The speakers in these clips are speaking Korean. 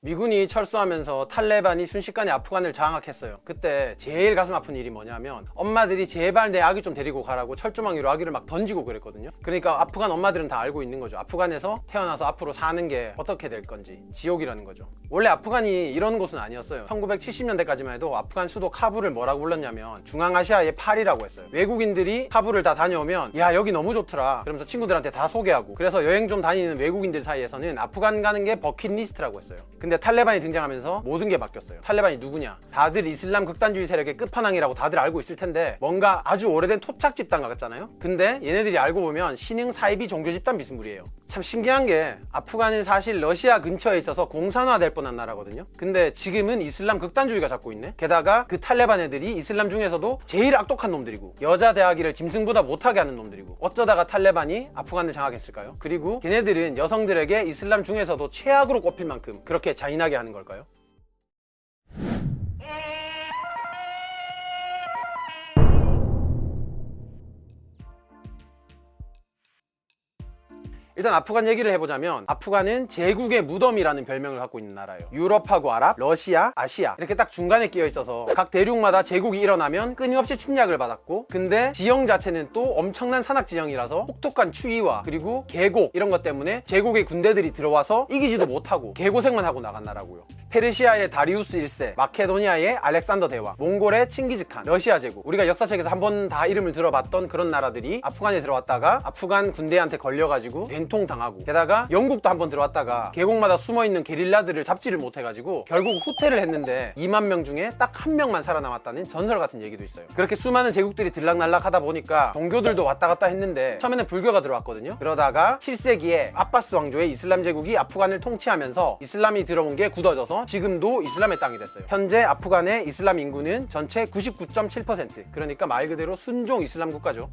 미군이 철수하면서 탈레반이 순식간에 아프간을 장악했어요. 그때 제일 가슴 아픈 일이 뭐냐면 엄마들이 제발 내 아기 좀 데리고 가라고 철조망 위로 아기를 막 던지고 그랬거든요. 그러니까 아프간 엄마들은 다 알고 있는 거죠. 아프간에서 태어나서 앞으로 사는 게 어떻게 될 건지. 지옥이라는 거죠. 원래 아프간이 이런 곳은 아니었어요. 1970년대까지만 해도 아프간 수도 카불을 뭐라고 불렀냐면 중앙아시아의 파리라고 했어요. 외국인들이 카불을 다 다녀오면 야 여기 너무 좋더라 그러면서 친구들한테 다 소개하고, 그래서 여행 좀 다니는 외국인들 사이에서는 아프간 가는 게 버킷리스트라고 했어요. 근데 탈레반이 등장하면서 모든 게 바뀌었어요. 탈레반이 누구냐? 다들 이슬람 극단주의 세력의 끝판왕이라고 다들 알고 있을 텐데 뭔가 아주 오래된 토착 집단 같잖아요. 근데 얘네들이 알고 보면 신흥 사이비 종교 집단 비스무리예요. 참 신기한 게 아프간은 사실 러시아 근처에 있어서 공산화될 뻔한 나라거든요. 근데 지금은 이슬람 극단주의가 잡고 있네. 게다가 그 탈레반 애들이 이슬람 중에서도 제일 악독한 놈들이고 여자 대하기를 짐승보다 못하게 하는 놈들이고, 어쩌다가 탈레반이 아프간을 장악했을까요? 그리고 걔네들은 여성들에게 이슬람 중에서도 최악으로 꼽힐 만큼 그렇게 잔인하게 하는 걸까요? 일단 아프간 얘기를 해보자면 아프간은 제국의 무덤이라는 별명을 갖고 있는 나라예요. 유럽하고 아랍, 러시아, 아시아 이렇게 딱 중간에 끼어 있어서 각 대륙마다 제국이 일어나면 끊임없이 침략을 받았고, 근데 지형 자체는 또 엄청난 산악 지형이라서 혹독한 추위와 그리고 계곡 이런 것 때문에 제국의 군대들이 들어와서 이기지도 못하고 개고생만 하고 나간 나라고요. 페르시아의 다리우스 1세, 마케도니아의 알렉산더 대왕, 몽골의 칭기즈칸, 러시아 제국, 우리가 역사책에서 한번 다 이름을 들어봤던 그런 나라들이 아프간에 들어왔다가 아프간 군대한테 걸려가지고 된통당하고, 게다가 영국도 한번 들어왔다가 계곡마다 숨어있는 게릴라들을 잡지를 못해가지고 결국 후퇴를 했는데 2만 명 중에 딱 한 명만 살아남았다는 전설 같은 얘기도 있어요. 그렇게 수많은 제국들이 들락날락 하다 보니까 종교들도 왔다 갔다 했는데 처음에는 불교가 들어왔거든요. 그러다가 7세기에 아바스 왕조의 이슬람 제국이 아프간을 통치하면서 이슬람이 들어온 게 굳어져서 지금도 이슬람의 땅이 됐어요. 현재 아프간의 이슬람 인구는 전체 99.7%, 그러니까 말 그대로 순종 이슬람 국가죠.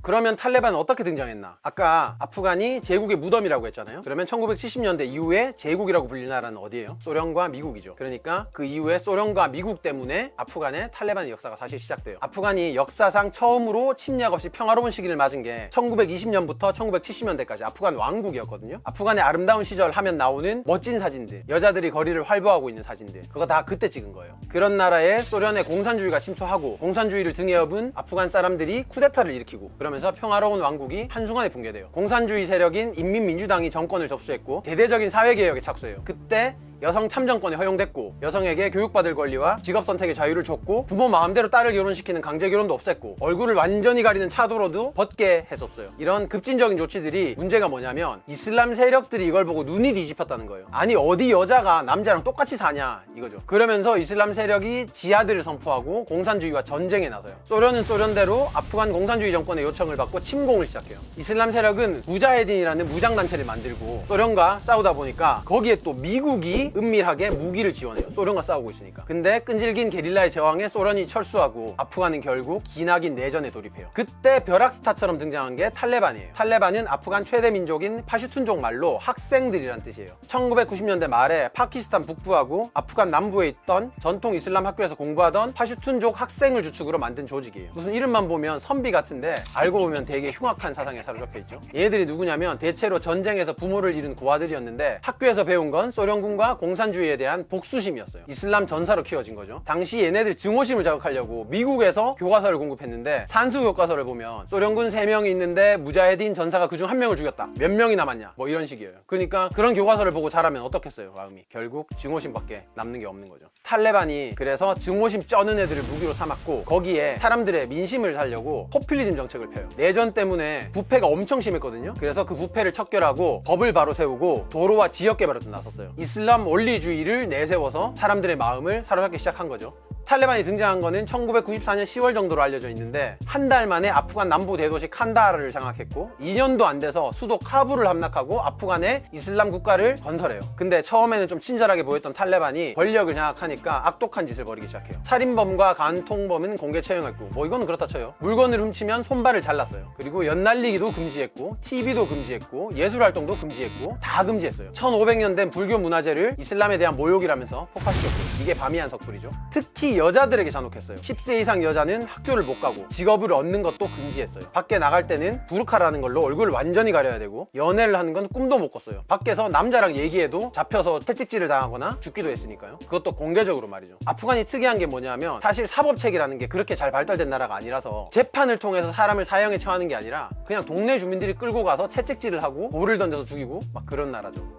그러면 탈레반은 어떻게 등장했나? 아까 아프간이 제국의 무덤이라고 했잖아요. 그러면 1970년대 이후에 제국이라고 불리는 나라는 어디예요? 소련과 미국이죠. 그러니까 그 이후에 소련과 미국 때문에 아프간의 탈레반의 역사가 사실 시작돼요. 아프간이 역사상 처음으로 침략 없이 평화로운 시기를 맞은 게 1920년부터 1970년대까지 아프간 왕국이었거든요. 아프간의 아름다운 시절 하면 나오는 멋진 사진들, 여자들이 거리를 활보하고 있는 사진들, 그거 다 그때 찍은 거예요. 그런 나라에 소련의 공산주의가 침투하고 공산주의를 등에 업은 아프간 사람들이 쿠데타를 일으키고, 그러면서 평화로운 왕국이 한순간에 붕괴돼요. 공산주의 세력인 인민민주당이 정권을 접수했고 대대적인 사회개혁에 착수해요. 그때 여성 참정권이 허용됐고 여성에게 교육받을 권리와 직업 선택의 자유를 줬고 부모 마음대로 딸을 결혼시키는 강제 결혼도 없앴고 얼굴을 완전히 가리는 차도로도 벗게 했었어요. 이런 급진적인 조치들이 문제가 뭐냐면 이슬람 세력들이 이걸 보고 눈이 뒤집혔다는 거예요. 아니 어디 여자가 남자랑 똑같이 사냐 이거죠. 그러면서 이슬람 세력이 지하드를 선포하고 공산주의와 전쟁에 나서요. 소련은 소련대로 아프간 공산주의 정권의 요청을 받고 침공을 시작해요. 이슬람 세력은 무자헤딘이라는 무장단체를 만들고 소련과 싸우다 보니까 거기에 또 미국이 은밀하게 무기를 지원해요. 소련과 싸우고 있으니까. 근데 끈질긴 게릴라의 저항에 소련이 철수하고 아프간은 결국 기나긴 내전에 돌입해요. 그때 벼락스타처럼 등장한 게 탈레반이에요. 탈레반은 아프간 최대 민족인 파슈툰족 말로 학생들이란 뜻이에요. 1990년대 말에 파키스탄 북부하고 아프간 남부에 있던 전통 이슬람 학교에서 공부하던 파슈툰족 학생을 주축으로 만든 조직이에요. 무슨 이름만 보면 선비 같은데 알고 보면 되게 흉악한 사상에 사로잡혀 있죠. 얘들이 누구냐면 대체로 전쟁에서 부모를 잃은 고아들이었는데 학교에서 배운 건 소련군과 공산주의에 대한 복수심이었어요. 이슬람 전사로 키워진 거죠. 당시 얘네들 증오심을 자극하려고 미국에서 교과서를 공급했는데 산수 교과서를 보면 소련군 3명이 있는데 무자헤딘 전사가 그중 1명을 죽였다. 몇 명이 남았냐? 뭐 이런 식이에요. 그러니까 그런 교과서를 보고 자라면 어떻겠어요? 마음이. 결국 증오심밖에 남는 게 없는 거죠. 탈레반이 그래서 증오심 쩌는 애들을 무기로 삼았고 거기에 사람들의 민심을 살려고 포퓰리즘 정책을 펴요. 내전 때문에 부패가 엄청 심했거든요. 그래서 그 부패를 척결하고 법을 바로 세우고 도로와 지역 개발에도 나섰어요. 이슬람 원리주의를 내세워서 사람들의 마음을 사로잡기 시작한 거죠. 탈레반이 등장한 거는 1994년 10월 정도로 알려져 있는데 한 달 만에 아프간 남부 대도시 칸다하르를 장악했고 2년도 안 돼서 수도 카불을 함락하고 아프간의 이슬람 국가를 건설해요. 근데 처음에는 좀 친절하게 보였던 탈레반이 권력을 장악하니까 악독한 짓을 벌이기 시작해요. 살인범과 간통범은 공개 처형했고 뭐 이건 그렇다 쳐요. 물건을 훔치면 손발을 잘랐어요. 그리고 연날리기도 금지했고 TV도 금지했고 예술활동도 금지했고 다 금지했어요. 1500년 된 불교 문화재를 이슬람에 대한 모욕이라면서 폭파시켰고 이게 바미안 석불이죠. 특히 특히 여자들에게 잔혹했어요. 10세 이상 여자는 학교를 못 가고 직업을 얻는 것도 금지했어요. 밖에 나갈 때는 부르카라는 걸로 얼굴을 완전히 가려야 되고 연애를 하는 건 꿈도 못 꿨어요. 밖에서 남자랑 얘기해도 잡혀서 채찍질을 당하거나 죽기도 했으니까요. 그것도 공개적으로 말이죠. 아프간이 특이한 게 뭐냐면 사실 사법체계라는 게 그렇게 잘 발달된 나라가 아니라서 재판을 통해서 사람을 사형에 처하는 게 아니라 그냥 동네 주민들이 끌고 가서 채찍질을 하고 돌을 던져서 죽이고 막 그런 나라죠.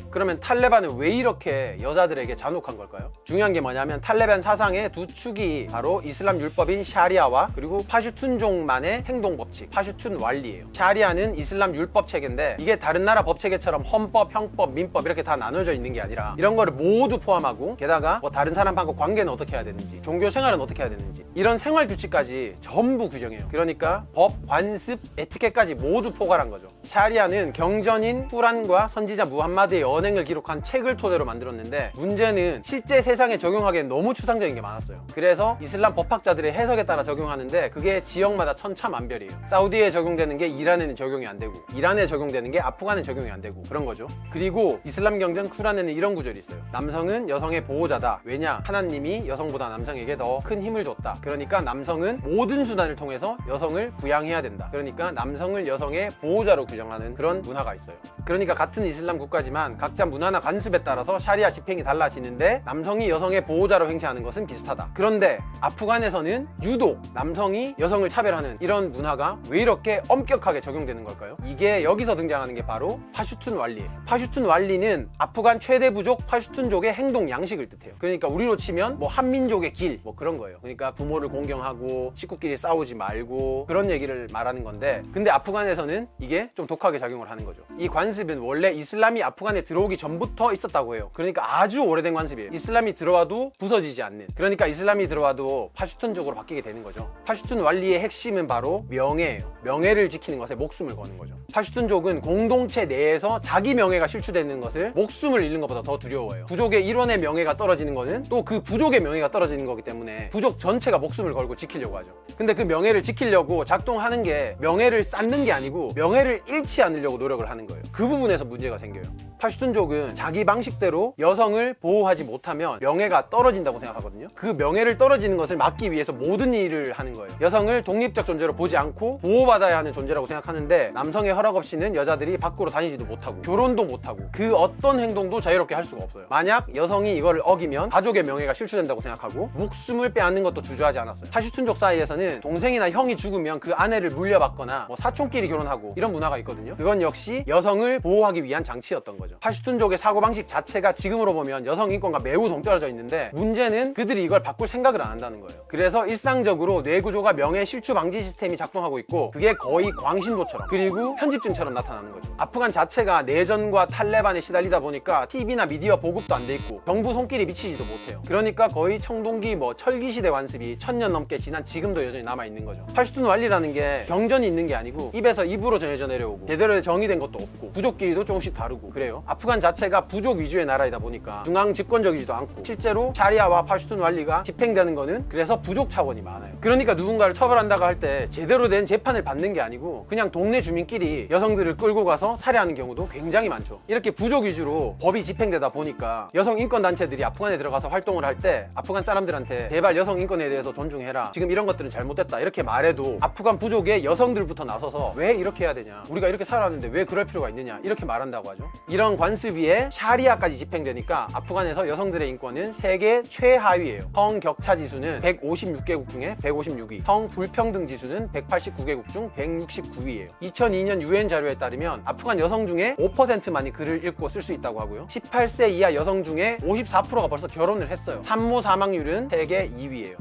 그러면 탈레반은 왜 이렇게 여자들에게 잔혹한 걸까요? 중요한 게 뭐냐면 탈레반 사상의 두 축이 바로 이슬람 율법인 샤리아와 그리고 파슈툰족만의 행동 법칙, 파슈툰 왈리예요. 샤리아는 이슬람 율법 체계인데 이게 다른 나라 법 체계처럼 헌법, 형법, 민법 이렇게 다 나눠져 있는 게 아니라 이런 거를 모두 포함하고 게다가 뭐 다른 사람하고 관계는 어떻게 해야 되는지, 종교 생활은 어떻게 해야 되는지 이런 생활 규칙까지 전부 규정해요. 그러니까 법, 관습, 에티켓까지 모두 포괄한 거죠. 샤리아는 경전인 쿠란과 선지자 무함마드의 언행을 기록한 책을 토대로 만들었는데 문제는 실제 세상에 적용하기엔 너무 추상적인 게 많았어요. 그래서 이슬람 법학자들의 해석에 따라 적용하는데 그게 지역마다 천차만별이에요. 사우디에 적용되는 게 이란에는 적용이 안 되고 이란에 적용되는 게 아프간에 적용이 안 되고 그런 거죠. 그리고 이슬람 경전 쿠란에는 이런 구절이 있어요. 남성은 여성의 보호자다. 왜냐? 하나님이 여성보다 남성에게 더 큰 힘을 줬다. 그러니까 남성은 모든 수단을 통해서 여성을 부양해야 된다. 그러니까 남성을 여성의 보호자로 규정하는 그런 문화가 있어요. 그러니까 같은 이슬람 국가지만 각자 문화나 관습에 따라서 샤리아 집행이 달라지는데 남성이 여성의 보호자로 행세하는 것은 비슷하다. 그런데 아프간에서는 유독 남성이 여성을 차별하는 이런 문화가 왜 이렇게 엄격하게 적용되는 걸까요? 이게 여기서 등장하는 게 바로 파슈툰 왈리예요. 파슈툰 왈리는 아프간 최대 부족 파슈툰족의 행동 양식을 뜻해요. 그러니까 우리로 치면 뭐 한민족의 길 뭐 그런 거예요. 그러니까 부모를 공경하고 식구끼리 싸우지 말고 그런 얘기를 말하는 건데 근데 아프간에서는 이게 좀 독하게 작용을 하는 거죠. 이 관습은 원래 이슬람이 아프간에 들어오기 전부터 있었다고 해요. 그러니까 아주 오래된 관습이에요. 이슬람이 들어와도 부서지지 않는. 그러니까 이슬람이 들어와도 파슈툰족으로 바뀌게 되는 거죠. 파슈툰 왈리의 핵심은 바로 명예예요. 명예를 지키는 것에 목숨을 거는 거죠. 파슈툰족은 공동체 내에서 자기 명예가 실추되는 것을 목숨을 잃는 것보다 더 두려워해요. 부족의 일원의 명예가 떨어지는 거는 또 그 부족의 명예가 떨어지는 거기 때문에 부족 전체가 목숨을 걸고 지키려고 하죠. 근데 그 명예를 지키려고 작동하는 게 명예를 쌓는 게 아니고 명예를 잃지 않으려고 노력을 하는 거예요. 그 부분에서 문제가 생겨요. 파슈툰족은 자기 방식대로 여성을 보호하지 못하면 명예가 떨어진다고 생각하거든요. 그 명예를 떨어지는 것을 막기 위해서 모든 일을 하는 거예요. 여성을 독립적 존재로 보지 않고 보호받아야 하는 존재라고 생각하는데 남성의 허락 없이는 여자들이 밖으로 다니지도 못하고 결혼도 못하고 그 어떤 행동도 자유롭게 할 수가 없어요. 만약 여성이 이걸 어기면 가족의 명예가 실추된다고 생각하고 목숨을 빼앗는 것도 주저하지 않았어요. 파슈툰족 사이에서는 동생이나 형이 죽으면 그 아내를 물려받거나 뭐 사촌끼리 결혼하고 이런 문화가 있거든요. 그건 역시 여성을 보호하기 위한 장치였던 거죠. 파슈툰족의 사고방식 자체가 지금으로 보면 여성 인권과 매우 동떨어져 있는데 문제는 그들이 이걸 바꿀 생각을 안 한다는 거예요. 그래서 일상적으로 뇌구조가 명예 실추 방지 시스템이 작동하고 있고 그게 거의 광신도처럼 그리고 편집증처럼 나타나는 거죠. 아프간 자체가 내전과 탈레반에 시달리다 보니까 TV나 미디어 보급도 안 돼 있고 정부 손길이 미치지도 못해요. 그러니까 거의 청동기 철기 시대 관습이 1000년 넘게 지난 지금도 여전히 남아있는 거죠. 파슈툰 왈리라는 게 경전이 있는 게 아니고 입에서 입으로 전해져 내려오고 제대로 정의된 것도 없고 부족끼리도 조금씩 다르고 그래요. 아프간 자체가 부족 위주의 나라이다 보니까 중앙 집권적이지도 않고 실제로 샤리아와 파슈툰 왈리가 집행되는 거는 그래서 부족 차원이 많아요. 그러니까 누군가를 처벌한다고 할 때 제대로 된 재판을 받는 게 아니고 그냥 동네 주민끼리 여성들을 끌고 가서 살해하는 경우도 굉장히 많죠. 이렇게 부족 위주로 법이 집행되다 보니까 여성 인권 단체들이 아프간에 들어가서 활동을 할 때 아프간 사람들한테 제발 여성 인권에 대해서 존중해라, 지금 이런 것들은 잘못됐다 이렇게 말해도 아프간 부족의 여성들부터 나서서 왜 이렇게 해야 되냐, 우리가 이렇게 살아왔는데 왜 그럴 필요가 있느냐 이렇게 말한다고 하죠. 이런 관습 위에 샤리아까지 집행되니까 아프간에서 여성들의 인권은 세계 최하위예요. 성격차 지수는 156개국 중에 156위, 성불평등 지수는 189개국 중 169위예요. 2002년 UN 자료에 따르면 아프간 여성 중에 5%만이 글을 읽고 쓸 수 있다고 하고요. 18세 이하 여성 중에 54%가 벌써 결혼을 했어요. 산모 사망률은 세계 2위예요.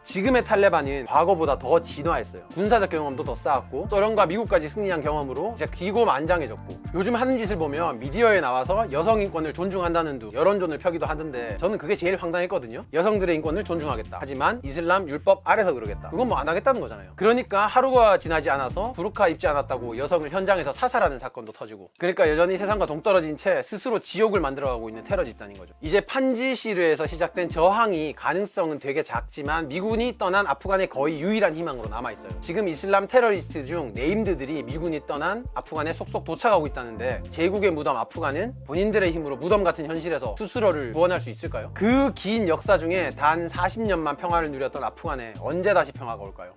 지금의 탈레반은 과거보다 더 진화했어요. 군사적 경험도 더 쌓았고 소련과 미국까지 승리한 경험으로 이제 기고만장해졌고 요즘 하는 짓을 보면 미디어에 나와서 여성 인권을 존중한다는 둥 여론전을 펴기도 하던데 저는 그게 제일 황당했거든요. 여성들의 인권을 존중하겠다. 하지만 이슬람 율법 아래서 그러겠다. 그건 뭐 안 하겠다는 거잖아요. 그러니까 하루가 지나지 않아서 부르카 입지 않았다고 여성을 현장에서 사살하는 사건도 터지고 그러니까 여전히 세상과 동떨어진 채 스스로 지옥을 만들어가고 있는 테러 집단인 거죠. 이제 판지시르에서 시작된 저항이 가능성은 되게 작지만 미군이 미군이 떠난 아프간의 거의 유일한 희망으로 남아있어요. 지금 이슬람 테러리스트 중 네임드들이 미군이 떠난 아프간에 속속 도착하고 있다는데 제국의 무덤 아프간은 본인들의 힘으로 무덤 같은 현실에서 스스로를 구원할 수 있을까요? 그 긴 역사 중에 단 40년만 평화를 누렸던 아프간에 언제 다시 평화가 올까요?